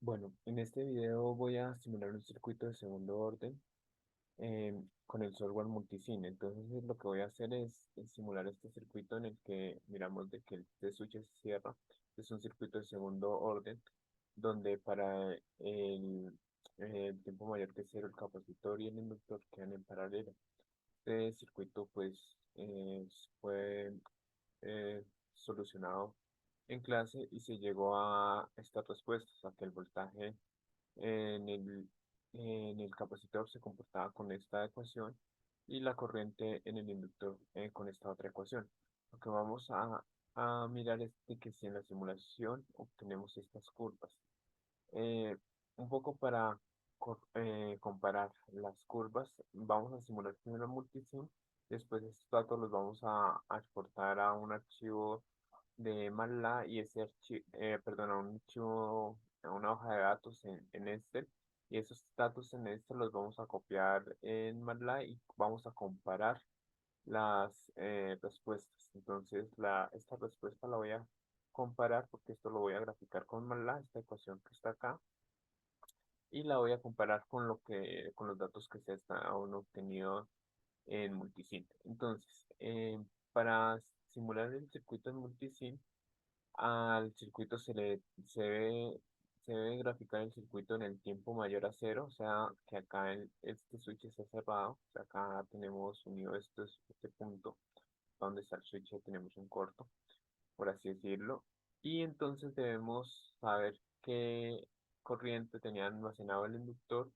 Bueno, en este video voy a simular un circuito de segundo orden con el software Multisin. Entonces lo que voy a hacer es simular este circuito en el que miramos de que el switch se cierra. Es un circuito de segundo orden donde para el tiempo mayor que cero el capacitor y el inductor quedan en paralelo. Este circuito pues fue eh, solucionado en clase y se llegó a estas respuestas, a que el voltaje en el capacitor se comportaba con esta ecuación y la corriente en el inductor con esta otra ecuación. Lo que vamos a mirar es de que si en la simulación obtenemos estas curvas. Eh, un poco para comparar las curvas, vamos a simular primero el multisim, después estos datos los vamos a exportar a un archivo de MATLAB y ese archivo, perdón, a un archivo, a una hoja de datos en Excel, y esos datos en Excel los vamos a copiar en MATLAB y vamos a comparar las respuestas. Entonces, esta respuesta la voy a comparar porque esto lo voy a graficar con MATLAB, esta ecuación que está acá, y la voy a comparar con los datos que se han obtenido en Multisim. Entonces, para simular el circuito en Multisim, al circuito se debe graficar el circuito en el tiempo mayor a cero, o sea, que acá este switch está cerrado, o sea, acá tenemos unido este punto donde está el switch, ya tenemos un corto, por así decirlo, y entonces debemos saber qué corriente tenía almacenado el inductor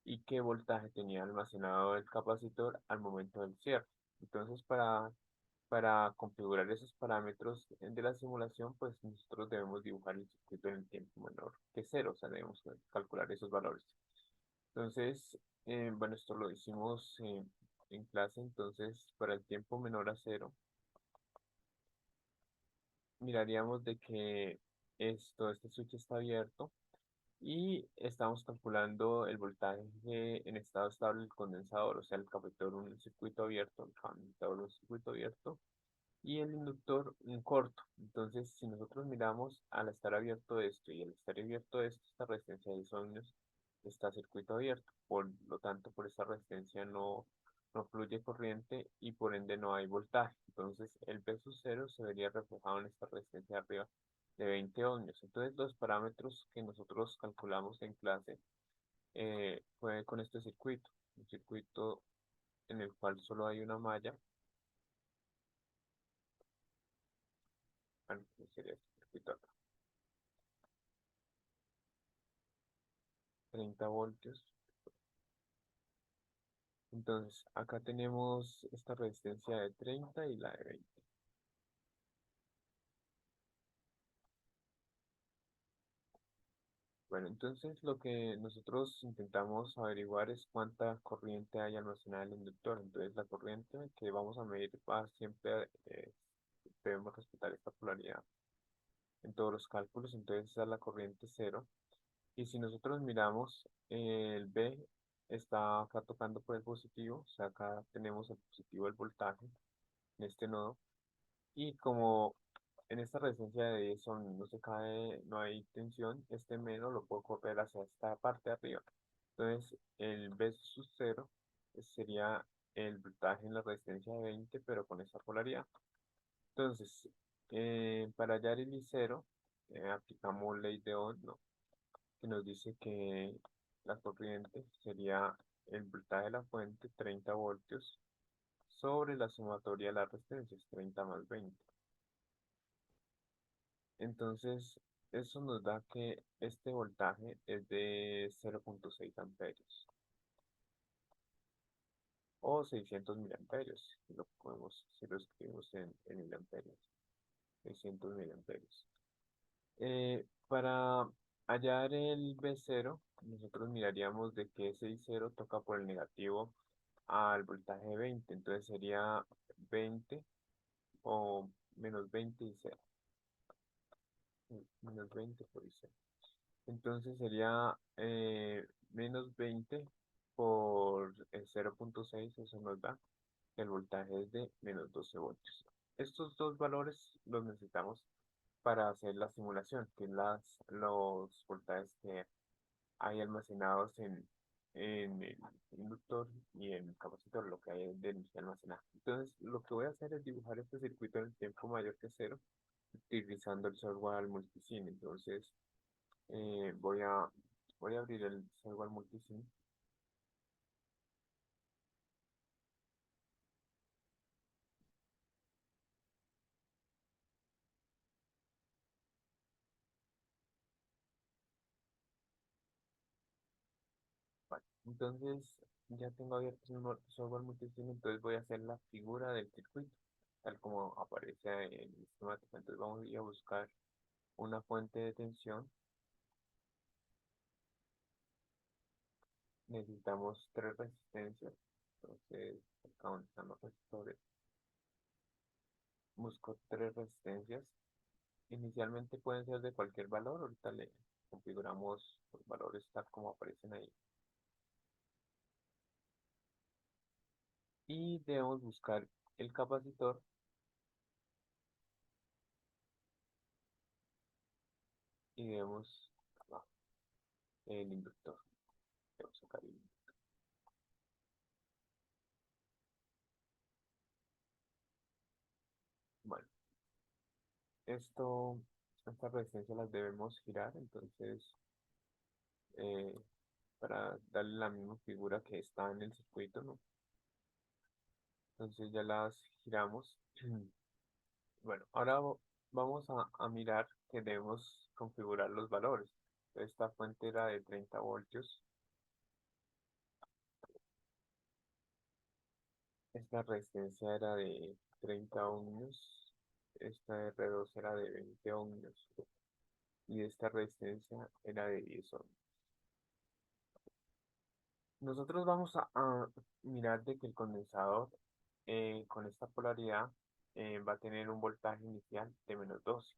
y qué voltaje tenía almacenado el capacitor al momento del cierre. Entonces, para configurar esos parámetros de la simulación, pues nosotros debemos dibujar el circuito en el tiempo menor que cero, o sea, debemos calcular esos valores. Entonces, bueno, esto lo hicimos en clase, entonces para el tiempo menor a cero, miraríamos de que este switch está abierto y estamos calculando el voltaje en estado estable del condensador, o sea, el capacitor un circuito abierto, el condensador un circuito abierto y el inductor un corto. Entonces, si nosotros miramos al estar abierto esto y al estar abierto esto, esta resistencia de 10 ohmios está circuito abierto. Por lo tanto, por esta resistencia no fluye corriente y por ende no hay voltaje. Entonces, el V sub 0 se vería reflejado en esta resistencia de arriba de 20 ohmios. Entonces, los parámetros que nosotros calculamos en clase fue con este circuito, un circuito en el cual solo hay una malla. Bueno, sería este circuito acá, 30 voltios. Entonces, acá tenemos esta resistencia de 30 y la de 20. Bueno, entonces lo que nosotros intentamos averiguar es cuánta corriente hay almacenada en el inductor. Entonces, la corriente que vamos a medir va siempre, debemos respetar esta polaridad en todos los cálculos. Entonces, esa es la corriente cero. Y si nosotros miramos, el B está acá tocando por el positivo, o sea, acá tenemos el positivo del voltaje en este nodo. Y como en esta resistencia de 10 ohms no se cae, no hay tensión, este menos lo puedo correr hacia esta parte de arriba. Entonces, el B sub 0 sería el voltaje en la resistencia de 20, pero con esa polaridad. Entonces, para hallar el I0, aplicamos ley de Ohm, ¿no? Que nos dice que la corriente sería el voltaje de la fuente, 30 voltios, sobre la sumatoria de las resistencias, 30 más 20. Entonces, eso nos da que este voltaje es de 0,6 amperios o 600 miliamperios. Si lo escribimos en miliamperios, 600 miliamperios. Para hallar el B0, nosotros miraríamos de que ese I0 toca por el negativo al voltaje 20. Entonces sería 20 o menos 20 y 0. Menos 20 por I0. Entonces sería menos 20 por el 0,6, eso nos da el voltaje es de menos 12 voltios. Estos dos valores los necesitamos para hacer la simulación, que es los voltajes que hay almacenados en el inductor y en el capacitor, lo que hay de energía almacenada. Entonces, lo que voy a hacer es dibujar este circuito en el tiempo mayor que cero, utilizando el software Multisim. Entonces, eh, voy a, voy a abrir el software Multisim. Vale. Entonces, ya tengo abierto el software Multisim, entonces voy a hacer la figura del circuito, tal como aparece en el esquemático. Entonces, vamos a ir a buscar una fuente de tensión. Necesitamos tres resistencias. Entonces, acá donde están los resistores, busco tres resistencias. Inicialmente pueden ser de cualquier valor. Ahorita le configuramos los valores tal como aparecen ahí. Y debemos buscar el capacitor y debemos ah, el inductor. Debemos sacar el inductor. Bueno, esto, estas resistencias las debemos girar. Entonces, eh, para darle la misma figura que está en el circuito, ¿no? Entonces ya las giramos. Bueno, ahora vamos a mirar que debemos configurar los valores. Esta fuente era de 30 voltios, esta resistencia era de 30 ohmios, esta R2 era de 20 ohmios y esta resistencia era de 10 ohmios. Nosotros vamos a mirar de que el condensador con esta polaridad va a tener un voltaje inicial de -12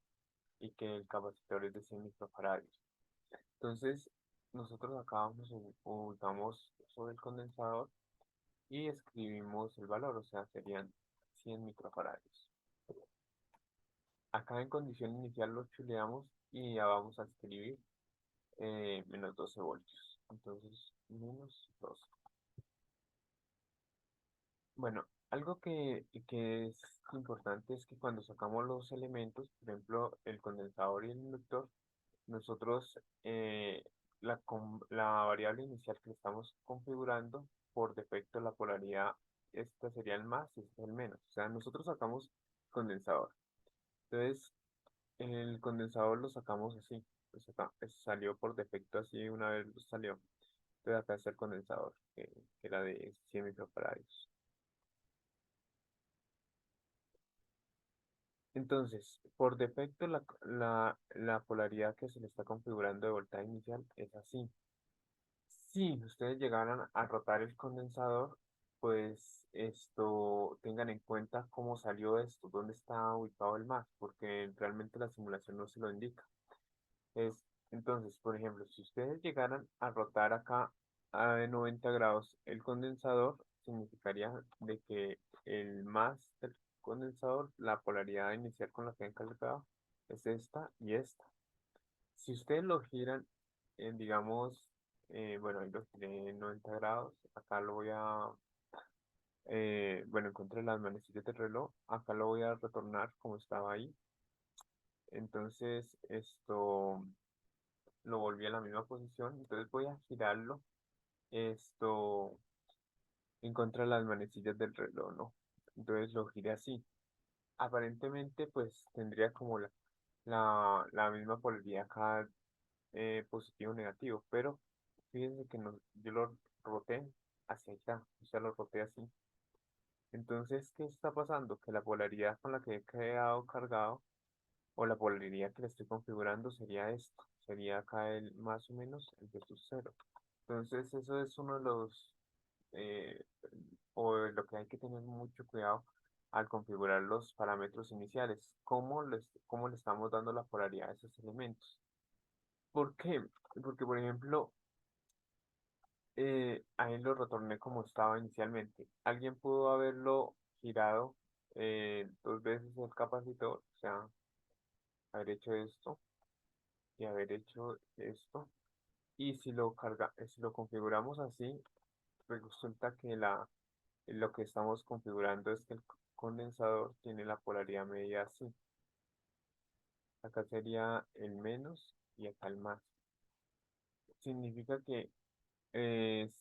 y que el capacitor es de 100 microfarads. Entonces, nosotros acá nos ubicamos sobre el condensador y escribimos el valor, o sea, serían 100 microfarads. Acá en condición inicial lo chuleamos y ya vamos a escribir -12 voltios. Entonces, -12. Bueno, algo que es importante es que cuando sacamos los elementos, por ejemplo, el condensador y el inductor, nosotros la variable inicial que estamos configurando, por defecto la polaridad, esta sería el más y este es el menos. O sea, nosotros sacamos condensador. Entonces, el condensador lo sacamos así. Pues acá, salió por defecto así una vez salió. Entonces acá está el condensador, que era de 100 microfarads. Entonces, por defecto la polaridad que se le está configurando de voltaje inicial es así. Si ustedes llegaran a rotar el condensador, pues esto tengan en cuenta cómo salió esto, dónde está ubicado el MAC, porque realmente la simulación no se lo indica. Entonces, por ejemplo, si ustedes llegaran a rotar acá a de 90 grados el condensador, significaría de que el MAC del condensador, la polaridad inicial con la que han calculado, es esta y esta. Si ustedes lo giran, digamos, bueno, ahí lo giré en 90 grados, acá lo voy bueno, encontré las manecillas del reloj, acá lo voy a retornar como estaba ahí. Entonces, esto lo volví a la misma posición, entonces voy a girarlo, esto, en contra de las manecillas del reloj, ¿no? Entonces lo giré así. Aparentemente, pues tendría como la misma polaridad acá, positivo o negativo, pero fíjense que yo lo roté hacia allá, o sea, lo roté así. Entonces, ¿qué está pasando? Que la polaridad con la que he quedado cargado, o la polaridad que le estoy configurando, sería esto, sería acá el más o menos el versus cero. Entonces, eso es uno de eh, o de lo que hay que tener mucho cuidado al configurar los parámetros iniciales, cómo le estamos dando la polaridad a esos elementos. ¿Por qué? Porque, por ejemplo, ahí lo retorné como estaba inicialmente. Alguien pudo haberlo girado dos veces el capacitor, o sea, haber hecho esto y haber hecho esto. Y si lo configuramos así, pues resulta que lo que estamos configurando es que el condensador tiene la polaridad media así. Acá sería el menos y acá el más. Significa que eh,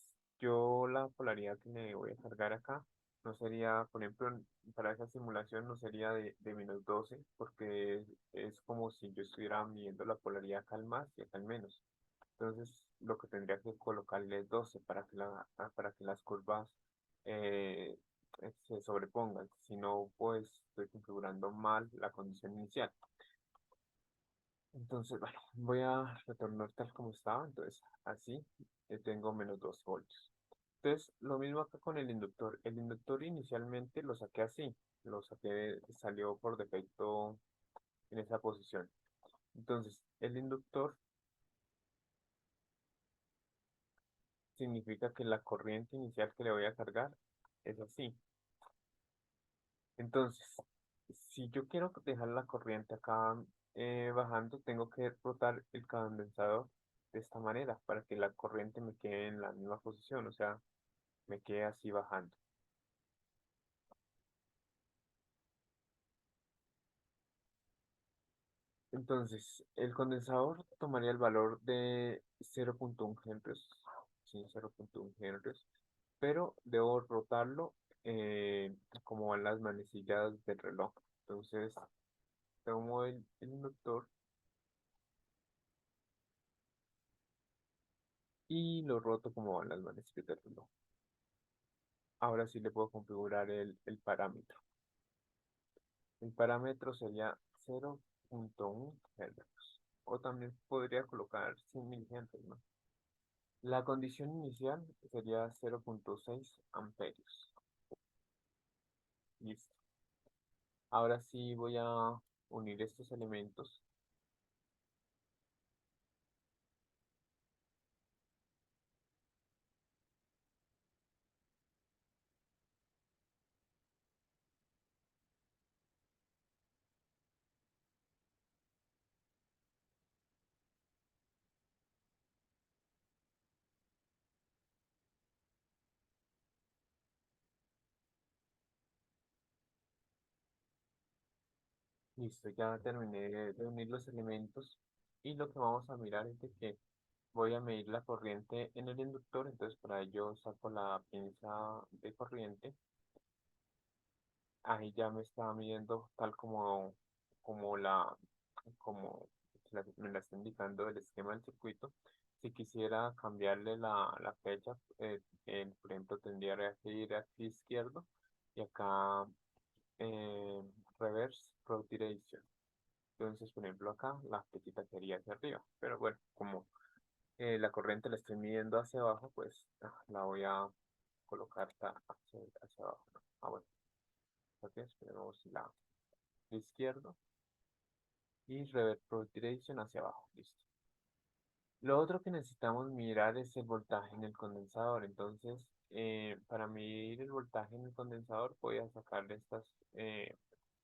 yo la polaridad que le voy a cargar acá no sería, por ejemplo, para esa simulación no sería de -12, porque es como si yo estuviera midiendo la polaridad acá al más y acá al menos. Entonces, lo que tendría que colocarle es 12 para que las curvas eh, se sobrepongan. Si no, pues estoy configurando mal la condición inicial. Entonces, bueno, voy a retornar tal como estaba. Entonces, así tengo -2 voltios. Entonces, lo mismo acá con el inductor. El inductor inicialmente lo saqué así. Lo saqué, salió por defecto en esa posición. Entonces, el inductor significa que la corriente inicial que le voy a cargar es así. Entonces, si yo quiero dejar la corriente acá bajando, tengo que rotar el condensador de esta manera para que la corriente me quede en la misma posición, o sea, me quede así bajando. Entonces, el condensador tomaría el valor de 0,1 Henry, sí, 0,1 Henry, pero debo rotarlo como van las manecillas del reloj. Entonces, tomo el inductor y lo roto como van las manecillas del reloj. Ahora sí le puedo configurar el parámetro. El parámetro sería 0,1 Hz. O también podría colocar 100 miliamperes, ¿no? La condición inicial sería 0,6 amperios. Listo. Ahora sí voy a unir estos elementos. Listo, ya terminé de unir los elementos. Y lo que vamos a mirar es de que voy a medir la corriente en el inductor. Entonces para ello saco la pinza de corriente. Ahí ya me está midiendo tal como como me la está indicando el esquema del circuito. Si quisiera cambiarle la fecha, por ejemplo, tendría que ir aquí izquierdo y acá eh, reverse rotation. Entonces, por ejemplo, acá la flechita sería hacia arriba. Pero bueno, como la corriente la estoy midiendo hacia abajo, pues la voy a colocar hacia abajo, ¿no? Bueno, ok, esperemos la de izquierdo y reverse rotation hacia abajo. Listo. Lo otro que necesitamos mirar es el voltaje en el condensador. Entonces, para medir el voltaje en el condensador, voy a sacarle estas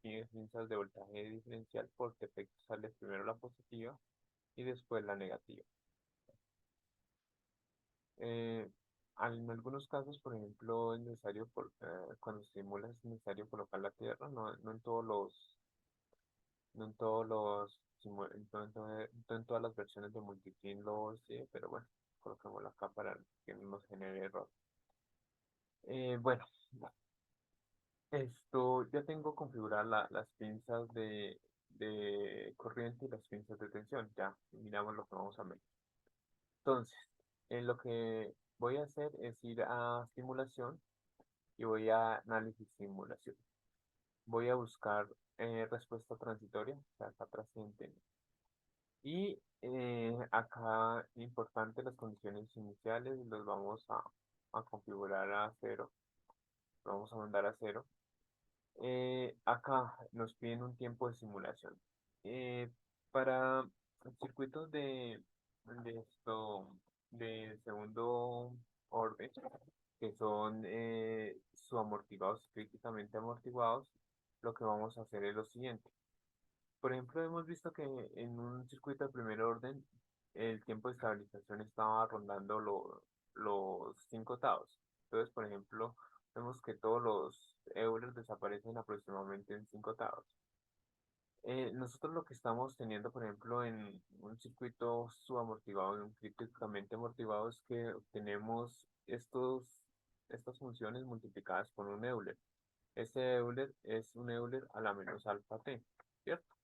pinzas de voltaje diferencial. Por defecto sale primero la positiva y después la negativa. Eh, en algunos casos, por ejemplo, es necesario, cuando se simula es necesario colocar la tierra, no en todos los no en todos los, no en todas las versiones de Multikin lo sé, pero bueno, colocámoslo acá para que no nos genere error. Bueno, esto ya tengo configuradas las pinzas de corriente y las pinzas de tensión. Ya miramos lo que vamos a ver. Entonces, lo que voy a hacer es ir a simulación y voy a análisis simulación. Voy a buscar respuesta transitoria, o sea, acá trasciente. Y acá, importante, las condiciones iniciales los vamos a configurar a cero. Lo vamos a mandar a cero. Acá nos piden un tiempo de simulación. Para circuitos de esto, de segundo orden, que son subamortiguados, críticamente amortiguados, lo que vamos a hacer es lo siguiente. Por ejemplo, hemos visto que en un circuito de primer orden el tiempo de estabilización estaba rondando los 5 taos. Entonces, por ejemplo, vemos que todos los Euler desaparecen aproximadamente en 5 taos. Nosotros lo que estamos teniendo, por ejemplo, en un circuito subamortiguado, en un críticamente amortiguado, es que obtenemos estas funciones multiplicadas por un Euler. Este Euler es un Euler a la menos alfa t, ¿cierto?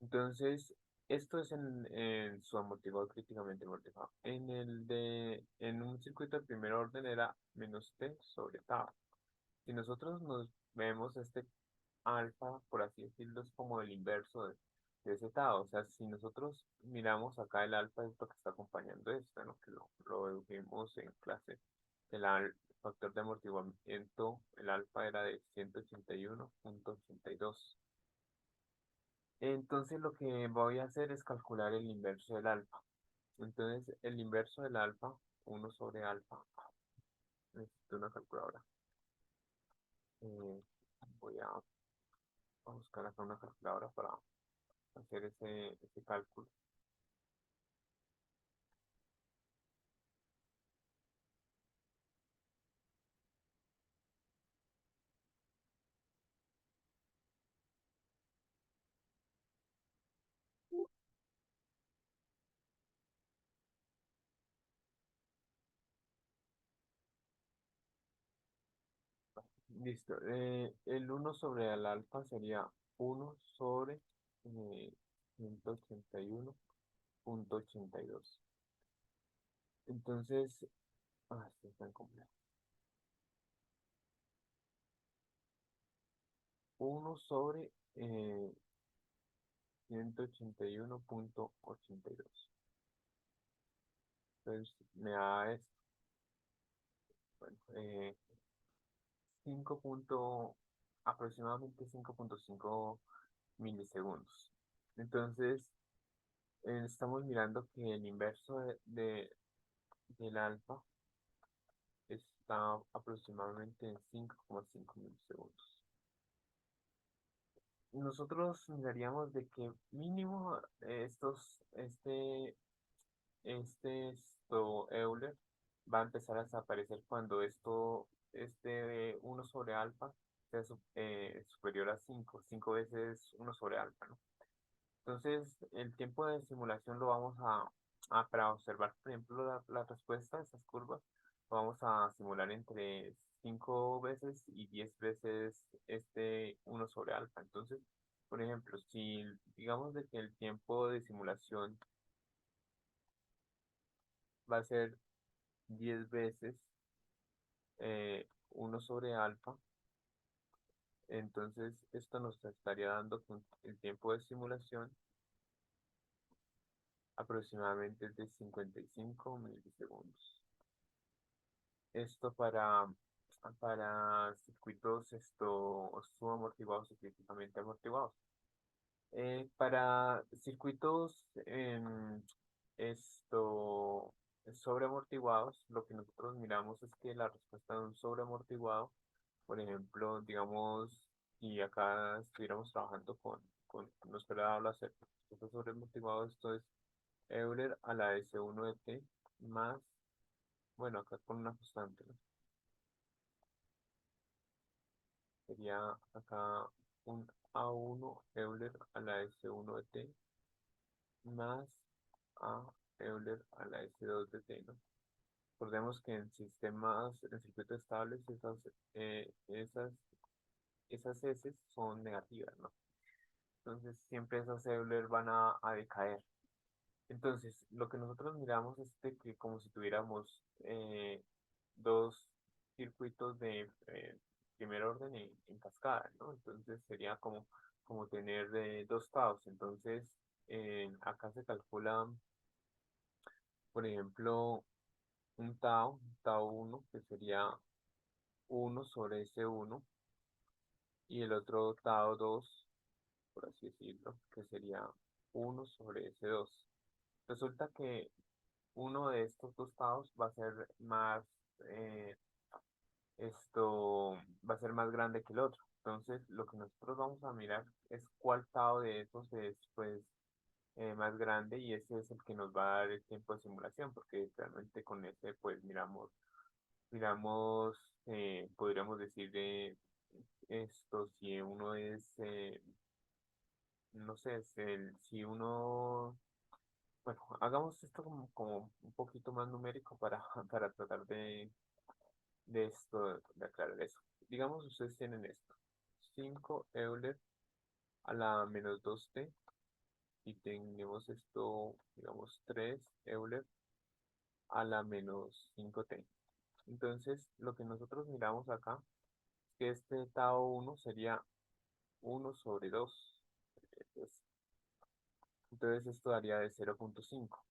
Entonces, esto es en su amortiguado críticamente amortiguado. En un circuito de primer orden era menos t sobre tau. Si nosotros nos vemos este alfa, por así decirlo, es como el inverso de ese tau. O sea, si nosotros miramos acá el alfa es lo que está acompañando esto, ¿no? Que lo dedujimos en clase. Factor de amortiguamiento, el alfa era de 181,82. Entonces lo que voy a hacer es calcular el inverso del alfa. Entonces el inverso del alfa, 1/alfa, necesito una calculadora. Eh, voy a buscar acá una calculadora para hacer ese cálculo. Listo. El 1 sobre el alfa sería 1 sobre 181,82. Entonces, esto está incompleto. 1 sobre 181,82. Entonces me da esto. Bueno, 5 aproximadamente 5,5 milisegundos. Entonces, estamos mirando que el inverso del alfa está aproximadamente en 5,5 milisegundos. Nosotros miraríamos de que mínimo esto Euler va a empezar a desaparecer cuando este 1 sobre alfa sea superior a 5 veces 1 sobre alfa, ¿no? Entonces, el tiempo de simulación lo vamos para observar, por ejemplo, la respuesta de esas curvas, lo vamos a simular entre 5 veces y 10 veces este 1 sobre alfa. Entonces, por ejemplo, si digamos de que el tiempo de simulación va a ser 10 veces 1 sobre alfa, entonces esto nos estaría dando que el tiempo de simulación aproximadamente es de 55 milisegundos. Esto para circuitos subamortiguados y críticamente amortiguados. Para circuitos esto sobreamortiguados, lo que nosotros miramos es que la respuesta de un sobreamortiguado, por ejemplo, digamos, si acá estuviéramos trabajando nos fuera hablar hacer esto sobreamortiguado, esto es Euler a la S1 de t más, bueno, acá con una constante, ¿no? Sería acá un A1 Euler a la S1 de t más A Euler a la S2 de t, ¿no? Recordemos que en circuitos estables, esas S son negativas, ¿no? Entonces siempre esas Euler van a decaer. Entonces, lo que nosotros miramos es de que como si tuviéramos dos circuitos de primer orden en cascada, ¿no? Entonces sería como tener dos taos. Entonces, acá se calcula, por ejemplo, un tau 1, que sería 1 sobre S1, y el otro tau 2, por así decirlo, que sería 1 sobre S2. Resulta que uno de estos dos taos eh, va a ser más grande que el otro. Entonces, lo que nosotros vamos a mirar es cuál Tao de esos es, pues, más grande y ese es el que nos va a dar el tiempo de simulación, porque realmente con ese, pues, miramos, podríamos decir de esto, si uno es, no sé, si uno, bueno, hagamos esto como un poquito más numérico para, para tratar de esto, de aclarar eso. Digamos, ustedes tienen esto, 5 Euler a la menos 2t y tenemos esto, digamos, 3 Euler a la menos 5t. Entonces, lo que nosotros miramos acá es que este tau 1 sería 1/2. Entonces, esto daría de 0,5.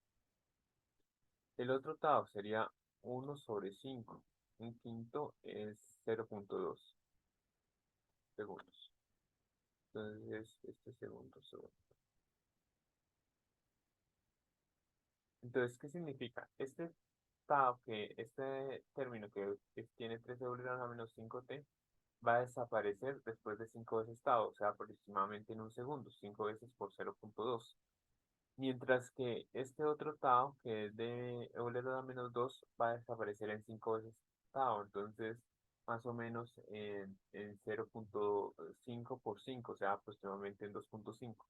El otro tau sería 1/5. Un quinto es 0,2 segundos. Entonces, este segundo. Entonces, ¿qué significa? Este término que tiene 3 W a la menos 5t va a desaparecer después de 5 veces tau, o sea, aproximadamente en un segundo, 5 veces por 0,2. Mientras que este otro tau, que es de W a la menos 2, va a desaparecer en 5 veces tau, entonces más o menos en 0,5 por 5, o sea, aproximadamente en 2,5.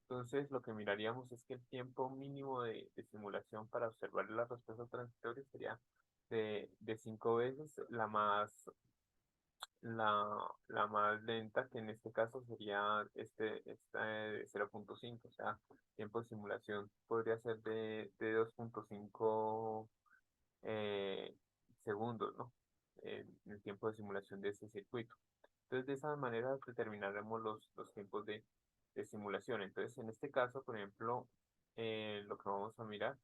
Entonces, lo que miraríamos es que el tiempo mínimo de simulación para observar las respuestas transitorias sería de 5 veces la más lenta, que en este caso sería esta de 0,5, o sea, tiempo de simulación podría ser de 2,5 eh, segundos, ¿no? En el tiempo de simulación de ese circuito. Entonces, de esa manera determinaremos los tiempos de simulación. Entonces, en este caso, por ejemplo, lo que vamos a mirar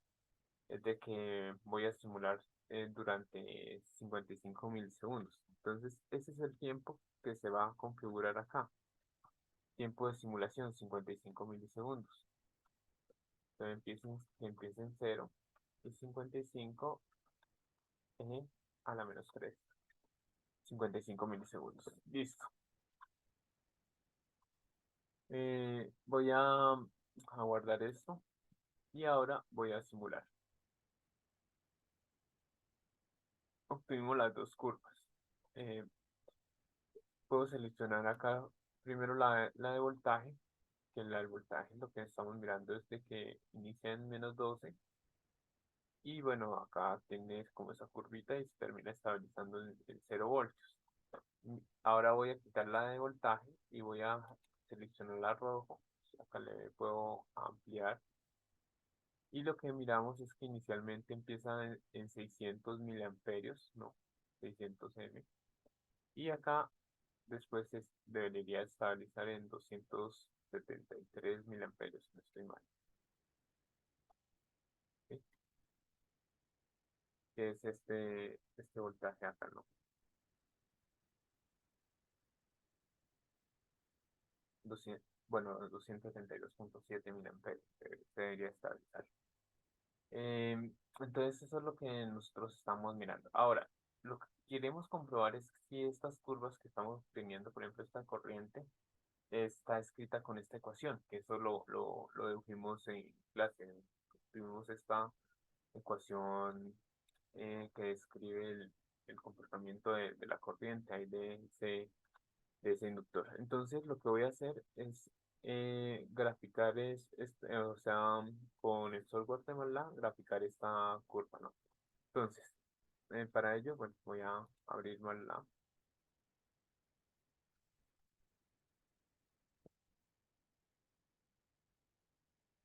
es de que voy a simular durante 55 milisegundos. Entonces, ese es el tiempo que se va a configurar acá. Tiempo de simulación, 55 milisegundos. Entonces, empieza en 0 y 55 a la menos 3. 55 milisegundos. Listo. Voy a guardar esto y ahora voy a simular. Obtuvimos las dos curvas. Eh, Puedo seleccionar acá primero la de voltaje, que la del voltaje lo que estamos mirando es de que inicia en -12 y bueno, acá tienes como esa curvita y se termina estabilizando en 0 voltios. Ahora voy a quitar la de voltaje y voy a seleccionar la rojo. Acá le puedo ampliar. Y lo que miramos es que inicialmente empieza en 600 miliamperios, no, 600 M. Y acá después debería estabilizar en 273 miliamperios, si no estoy mal. ¿Sí? Que es este voltaje acá, ¿no? 200, bueno, 272,7 miliamperios debería estabilizar. Entonces eso es lo que nosotros estamos mirando. Ahora, lo que queremos comprobar es si estas curvas que estamos teniendo, por ejemplo, esta corriente, está escrita con esta ecuación, que eso lo dedujimos en clase. Tuvimos esta ecuación que describe el comportamiento de la corriente ahí de ese inductor. Entonces lo que voy a hacer es graficar, o sea, con el software de MATLAB, graficar esta curva, ¿no? Entonces, para ello, bueno, voy a abrir MATLAB.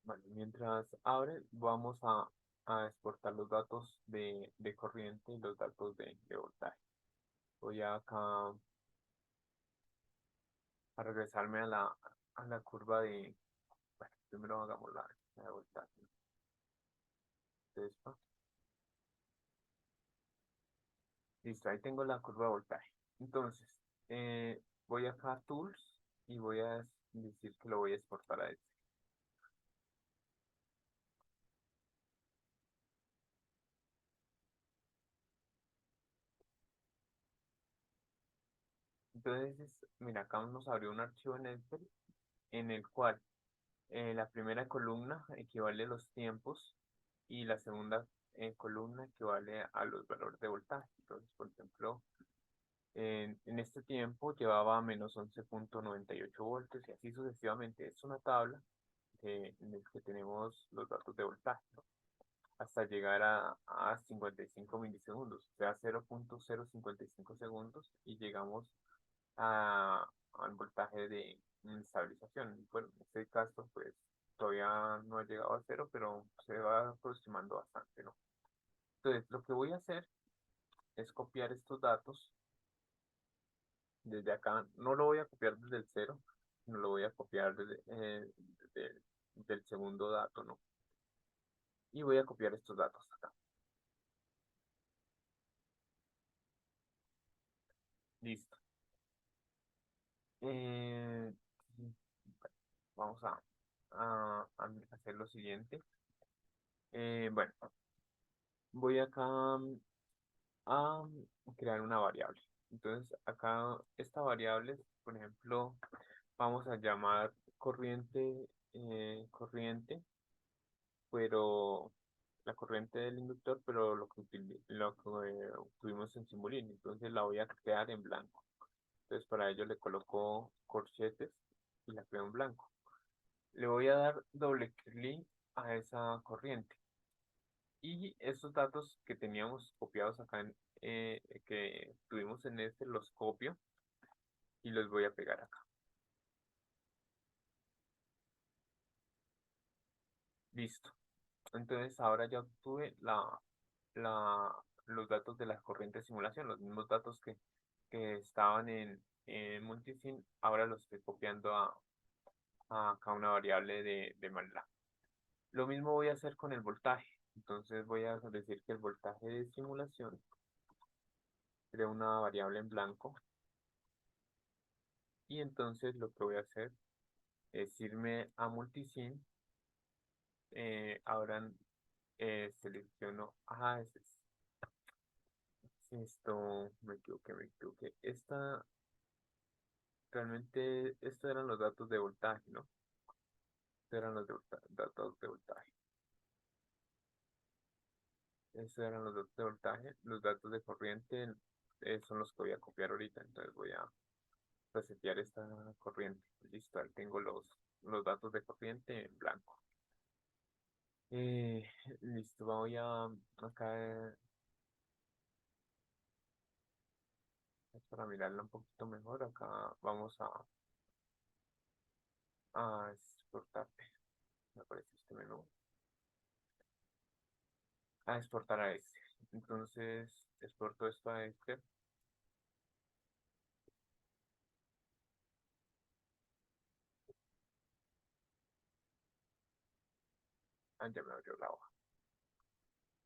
Vale, mientras abre, vamos a exportar los datos de corriente y los datos de voltaje. Voy acá a regresarme a la curva bueno, primero hagamos la de voltaje. Entonces, listo, ahí tengo la curva de voltaje. Entonces, voy acá a Tools y voy a decir que lo voy a exportar a este. Entonces, mira, acá nos abrió un archivo en Excel en el cual la primera columna equivale a los tiempos y la segunda columna equivale a los valores de voltaje. Entonces, por ejemplo, en este tiempo llevaba menos 11,98 voltios y así sucesivamente. Es una tabla en la que tenemos los datos de voltaje, ¿no? Hasta llegar a 55 milisegundos, o sea, 0,055 segundos y llegamos al voltaje de estabilización. Bueno, en este caso, pues todavía no ha llegado a cero, pero se va aproximando bastante, ¿no? Entonces, lo que voy a hacer es copiar estos datos desde acá. No lo voy a copiar desde el cero, no lo voy a copiar desde- del segundo dato, ¿no? Y voy a copiar estos datos acá. Listo. Eh, vamos a hacer lo siguiente. Bueno, voy acá a crear una variable. Entonces, acá esta variable, por ejemplo, vamos a llamar corriente, pero la corriente del inductor, pero lo que tuvimos en Simulink. Entonces la voy a crear en blanco. Entonces para ello le coloco corchetes y la creo en blanco. Le voy a dar doble clic a esa corriente. Y esos datos que teníamos copiados acá, que tuvimos en este, los copio y los voy a pegar acá. Listo. Entonces ahora ya obtuve la, los datos de la corriente de simulación, los mismos datos que estaban en Multisim, ahora los estoy copiando a acá una variable de MATLAB. Lo mismo voy a hacer con el voltaje. Entonces voy a decir que el voltaje de simulación, creo una variable en blanco, y entonces lo que voy a hacer es irme a Multisim. Ahora selecciono, esto, me equivoqué. Realmente, estos eran los datos de voltaje, ¿no? Estos eran los datos de voltaje. Estos eran los datos de voltaje. Los datos de corriente son los que voy a copiar ahorita. Entonces voy a resetear esta corriente. Listo, ahí tengo los datos de corriente en blanco. Eh, listo, voy a acá para mirarla un poquito mejor. Acá vamos a exportar. Me aparece este menú. A exportar a este. Entonces, exporto esto a este. Ah, ya me abrió la hoja.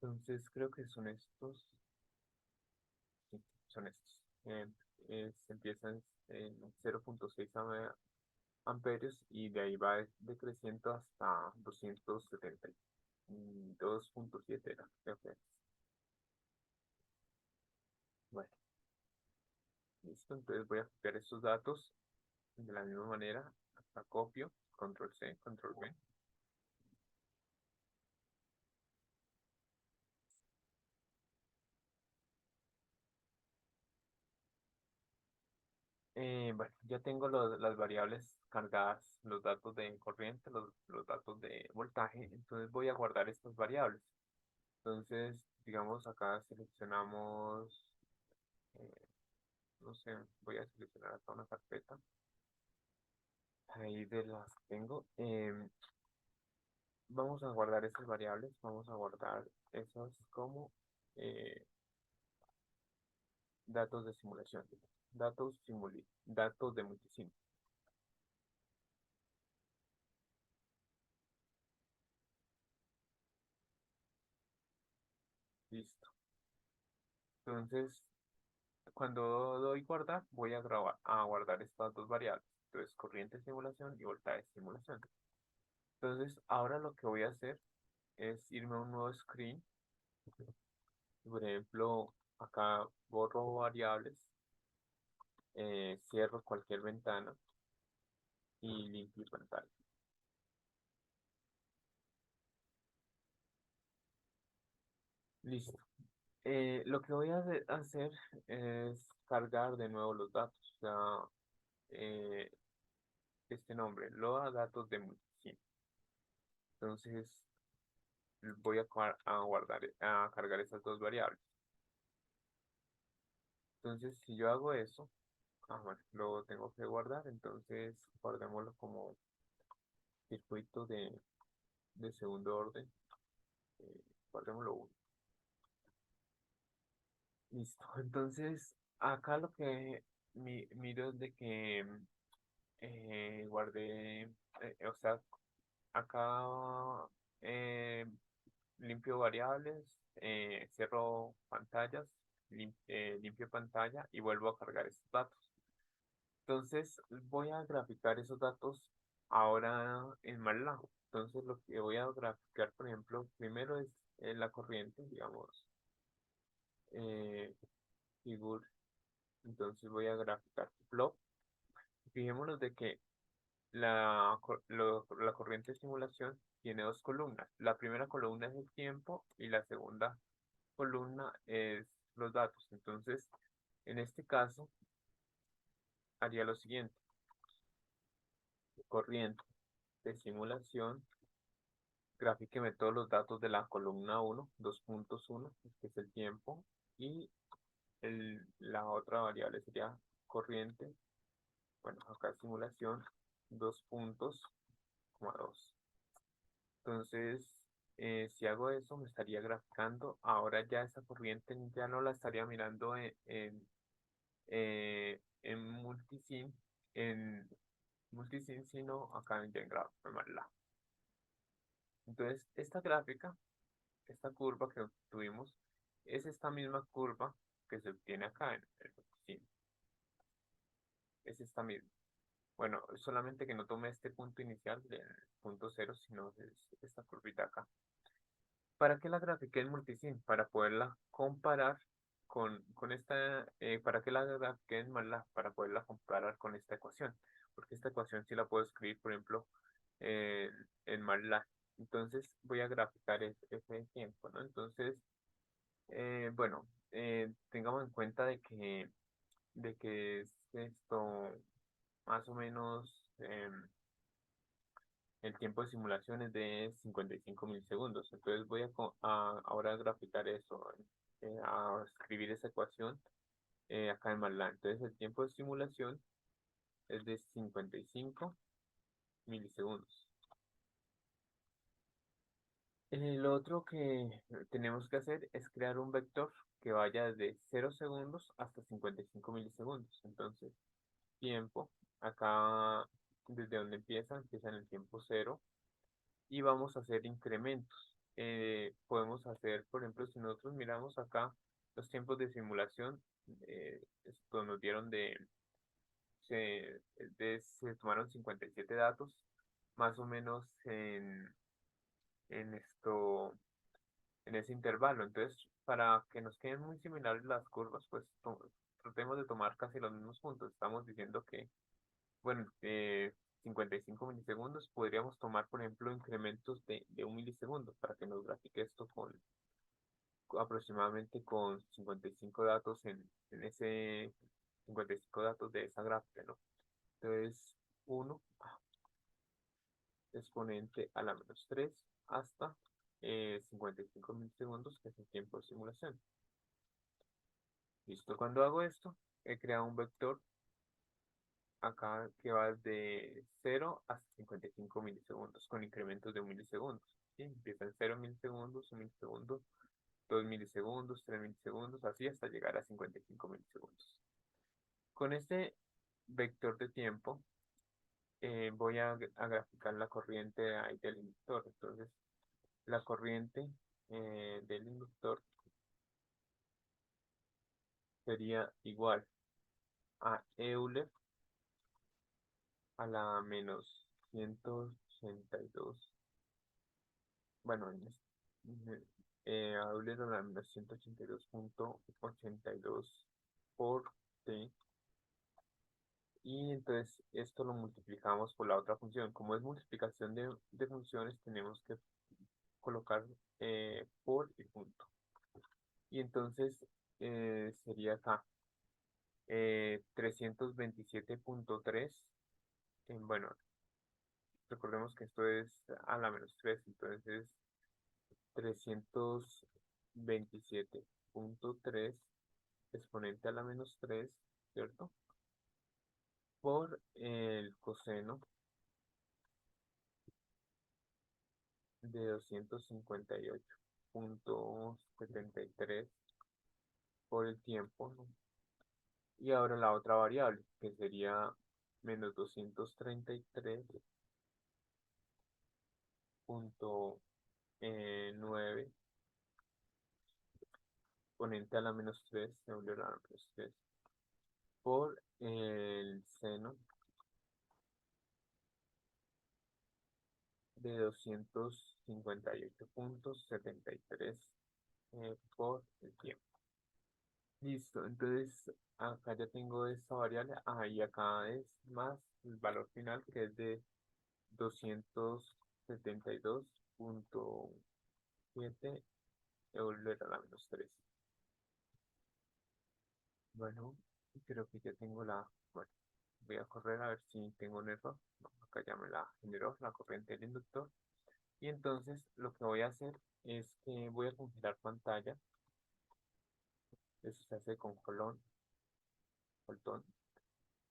Entonces, creo que son estos. Sí, son estos. Se empiezan en 0,6 amperios y de ahí va decreciendo hasta 272,7 era, creo que es. Bueno, listo. Entonces voy a copiar estos datos de la misma manera. Acá copio, control C, control V. Bueno, ya tengo las variables cargadas, los datos de corriente, los datos de voltaje, entonces voy a guardar estas variables. Entonces, digamos, acá seleccionamos, eh, no sé, voy a seleccionar acá una carpeta, ahí de las que tengo. Vamos a guardar esas variables, vamos a guardar esas como eh, datos de simulación, datos de multisim. Listo. Entonces, cuando doy guardar, voy a guardar estas dos variables. Entonces, corriente de simulación y voltaje de simulación. Entonces, ahora lo que voy a hacer es irme a un nuevo screen. Por ejemplo, acá borro variables cierro cualquier ventana y limpio pantalla. Listo. Lo que voy a hacer es cargar de nuevo los datos. O sea, eh, este nombre, LOA datos de multisim. Entonces voy a guardar, a cargar esas dos variables. Entonces, si yo hago eso, bueno, lo tengo que guardar, entonces guardémoslo como circuito de segundo orden. Guardémoslo uno. Listo. Entonces, acá lo que miro es de que guardé, o sea, acá eh, limpio variables, cierro pantallas, limpio pantalla y vuelvo a cargar esos datos. Entonces voy a graficar esos datos ahora en MATLAB. Entonces lo que voy a graficar, por ejemplo, primero es la corriente, digamos, eh, figure. Entonces voy a graficar plot. Fijémonos de que la corriente de simulación tiene dos columnas. La primera columna es el tiempo y la segunda columna es los datos. Entonces, en este caso, haría lo siguiente. Corriente de simulación, grafíqueme todos los datos de la columna 1, 2.1, que es el tiempo, y la otra variable sería corriente, bueno, acá simulación, 2 puntos, 2. Entonces, si hago eso, me estaría graficando. Ahora ya esa corriente ya no la estaría mirando en multisim, sino acá en GenGraph, en MATLAB. Entonces, esta gráfica, esta curva que obtuvimos, es esta misma curva que se obtiene acá en el multisim. Es esta misma. Bueno, solamente que no tome este punto inicial del punto cero, sino es esta curvita acá. ¿Para qué la grafiqué en multisim? Para poderla comparar con esta, ¿para qué la grafiqué en MATLAB? Para poderla comparar con esta ecuación, porque esta ecuación sí la puedo escribir, por ejemplo, eh, en MATLAB. Entonces voy a graficar ese tiempo, ¿no? Entonces, bueno, tengamos en cuenta de que es esto más o menos el tiempo de simulación es de 55 milisegundos. Entonces voy ahora a graficar eso, a escribir esa ecuación acá en MATLAB. Entonces el tiempo de simulación es de 55 milisegundos. Lo otro que tenemos que hacer es crear un vector que vaya desde 0 segundos hasta 55 milisegundos. Entonces, tiempo, acá desde donde empieza en el tiempo cero y vamos a hacer incrementos. Podemos hacer, por ejemplo, si nosotros miramos acá los tiempos de simulación, esto nos dieron se tomaron 57 datos, más o menos en esto, en ese intervalo. Entonces, para que nos queden muy similares las curvas, pues tratemos de tomar casi los mismos puntos. Estamos diciendo que, bueno, 55 milisegundos, podríamos tomar, por ejemplo, incrementos de 1 milisegundo para que nos grafique esto aproximadamente con 55 datos en ese 55 datos de esa gráfica, ¿no? Entonces, 1 exponente a la menos 3 hasta 55 milisegundos, que es el tiempo de simulación. Listo, cuando hago esto, he creado un vector acá que va de 0 hasta 55 milisegundos, con incrementos de 1 milisegundo. ¿Sí? Empieza en 0 milisegundos, 1 milisegundo, 2 milisegundos, 3 milisegundos, así hasta llegar a 55 milisegundos. Con este vector de tiempo, voy a graficar la corriente ahí del inductor. Entonces, la corriente del inductor sería igual a Euler a la menos 182. Bueno, Euler a la menos 182.82 por T Y entonces esto lo multiplicamos por la otra función. Como es multiplicación de funciones, tenemos que colocar por y punto. Y entonces sería acá 327.3. Bueno, recordemos que esto es a la menos 3, entonces 327.3 exponente a la menos 3, ¿cierto? Por el coseno de 258.73 por el tiempo, ¿no? Y ahora la otra variable, que sería menos 233.9 exponente a la menos 3, se volvió a la menos 3, por el seno de 258.73 por el tiempo. Listo, entonces acá ya tengo esta variable, y acá es más el valor final que es de 272.7 de volver a la menos 3. Bueno, creo que ya tengo bueno, voy a correr a ver si tengo un error. No, acá ya me la generó la corriente del inductor. Y entonces lo que voy a hacer es que voy a congelar pantalla. Eso se hace con Coltón.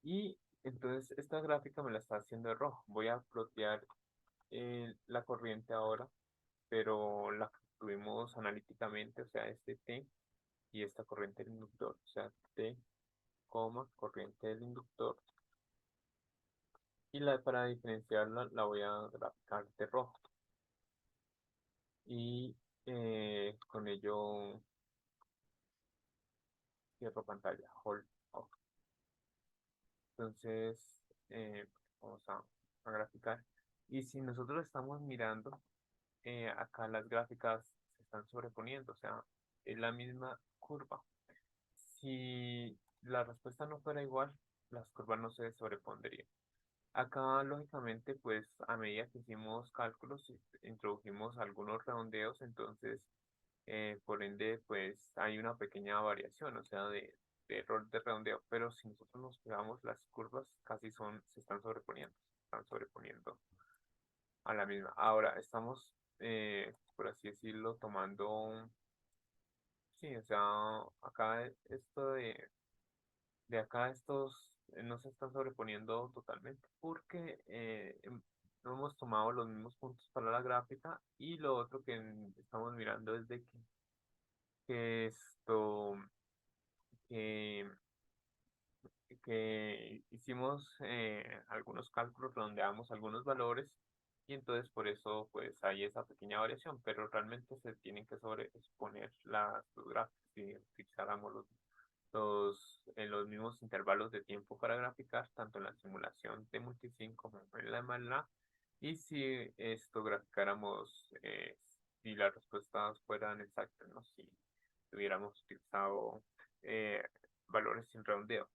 Y entonces esta gráfica me la está haciendo de rojo. Voy a plotear la corriente ahora, pero la que tuvimos analíticamente, o sea, este T y esta corriente del inductor, o sea, T, corriente del inductor. Y para diferenciarla la voy a graficar de rojo. Y con ello cierro pantalla, hold off. Entonces, vamos a graficar. Y si nosotros estamos mirando, acá las gráficas se están sobreponiendo, o sea, es la misma curva. Si la respuesta no fuera igual, las curvas no se sobrepondrían. Acá, lógicamente, pues a medida que hicimos cálculos, introdujimos algunos redondeos, entonces, por ende, pues hay una pequeña variación, o sea, de error de redondeo, pero si nosotros nos fijamos, las curvas casi se están sobreponiendo a la misma. Ahora, estamos, por así decirlo, tomando, sí, o sea, acá esto de acá estos no se están sobreponiendo totalmente porque no hemos tomado los mismos puntos para la gráfica y lo otro que estamos mirando es de que esto que, que hicimos algunos cálculos donde damos algunos valores y entonces por eso pues hay esa pequeña variación, pero realmente se tienen que sobreexponer las dos gráficas si utilizáramos en los mismos intervalos de tiempo para graficar, tanto en la simulación de Multisim como en la MATLAB. Y si esto graficáramos, si las respuestas fueran exactas, ¿no? Si tuviéramos utilizado eh, valores sin redondeo.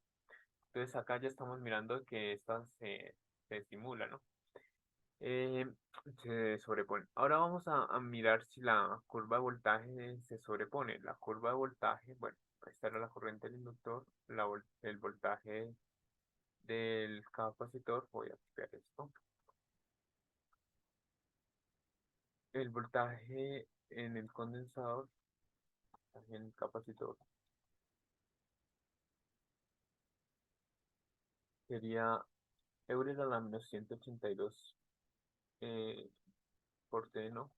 Entonces acá ya estamos mirando que estas se simulan, ¿no? Eh, Se sobrepone. Ahora vamos a mirar si la curva de voltaje se sobrepone. La curva de voltaje, bueno, esta era la corriente del inductor, el voltaje del capacitor, voy a copiar esto. El voltaje en el condensador, en el capacitor, sería Euler a la menos 182 por T, ¿no?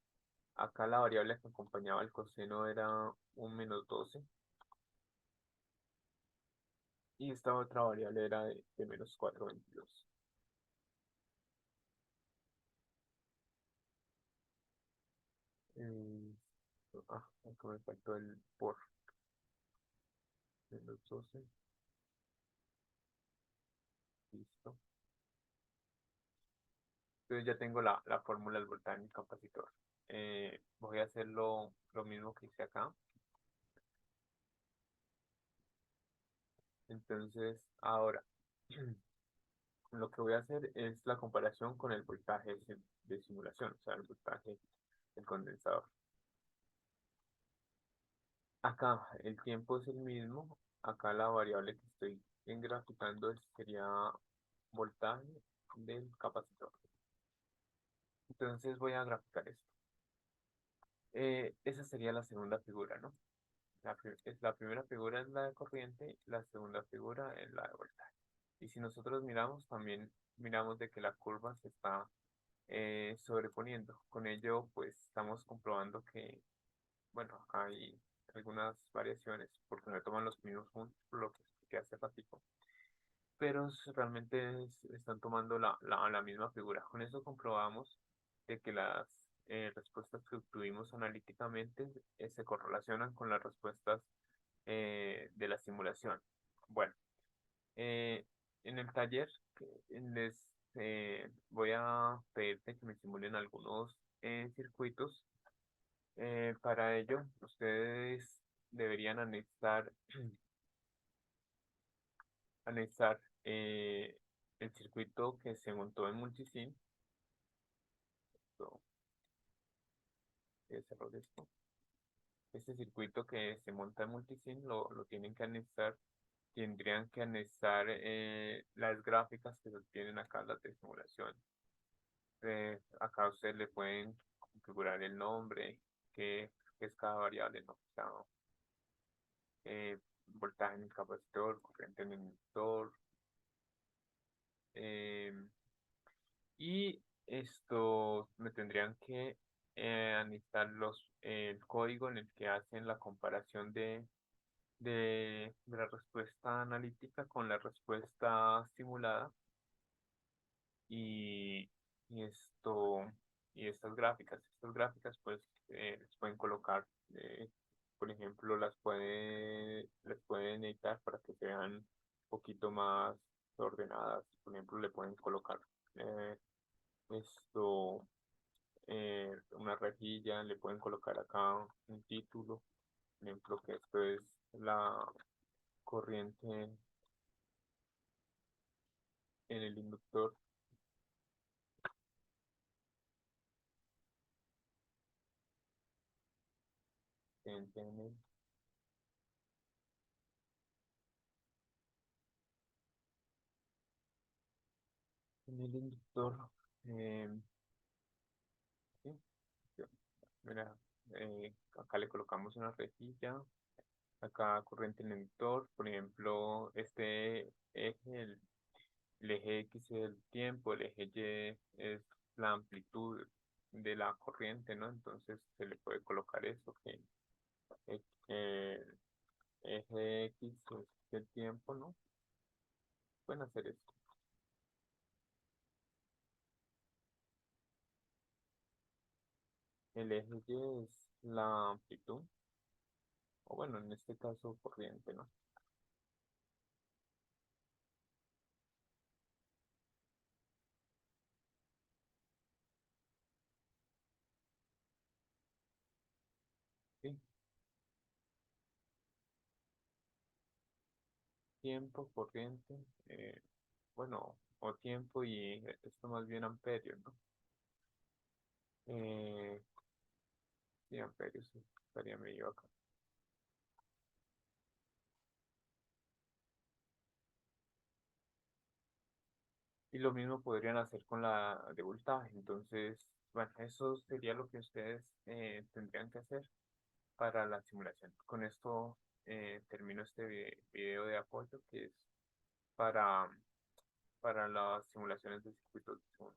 Acá la variable que acompañaba el coseno era un menos 12 y esta otra variable era de menos 422. Eh, Acá me faltó el por menos 12. Listo. Entonces ya tengo la fórmula del voltaje en el capacitor. Voy a hacer lo mismo que hice acá. Entonces, ahora, Lo que voy a hacer es la comparación con el voltaje de simulación, o sea, el voltaje del condensador. Acá el tiempo es el mismo, acá la variable que estoy graficando sería voltaje del capacitor. Entonces voy a graficar esto. Esa sería la segunda figura, ¿no? La primera figura es la de corriente, la segunda figura es la de voltaje. Y si nosotros miramos, también miramos de que la curva se está sobreponiendo. Con ello, pues estamos comprobando que, bueno, acá hay algunas variaciones, porque no toman los mismos puntos, por lo que expliqué hace ratito, pero realmente están tomando la misma figura. Con eso comprobamos de que las respuestas que obtuvimos analíticamente se correlacionan con las respuestas de la simulación. Bueno, eh, en el taller les voy a pedirte que me simulen algunos circuitos. Para ello, ustedes deberían anexar el circuito que se montó en Multisim. Esto, cerrar esto. Este circuito que se monta en Multisim lo tienen que anexar. Tendrían que anexar las gráficas que se obtienen acá, las de simulación. Acá ustedes le pueden configurar el nombre, qué es cada variable, ¿no? O sea, voltaje en el capacitor, corriente en el inductor, eh, y esto me tendrían que anexar el código en el que hacen la comparación de la respuesta analítica con la respuesta simulada y, y esto y estas gráficas pues les pueden colocar por ejemplo les pueden editar para que sean un poquito más ordenadas. Por ejemplo, le pueden colocar eh, esto una rejilla, le pueden colocar acá un título, por ejemplo, que esto es la corriente en el inductor, en el inductor. eh, sí, sí, mira, acá le colocamos una rejilla, acá corriente en el inductor, por ejemplo, este eje, el eje X es el tiempo, el eje Y es la amplitud de la corriente, ¿no? Entonces se le puede colocar eso, que el eje X es el tiempo, ¿no? Pueden hacer esto. El eje Y es la amplitud, o bueno, en este caso corriente, ¿no? Sí, tiempo, corriente, bueno, o tiempo y esto más bien amperios, ¿no? Eh, sí, amperios, sí, estaría medio acá. Y lo mismo podrían hacer con la de voltaje. Entonces, bueno, eso sería lo que ustedes tendrían que hacer para la simulación. Con esto termino este video de apoyo que es para, para las simulaciones de circuitos de simulación.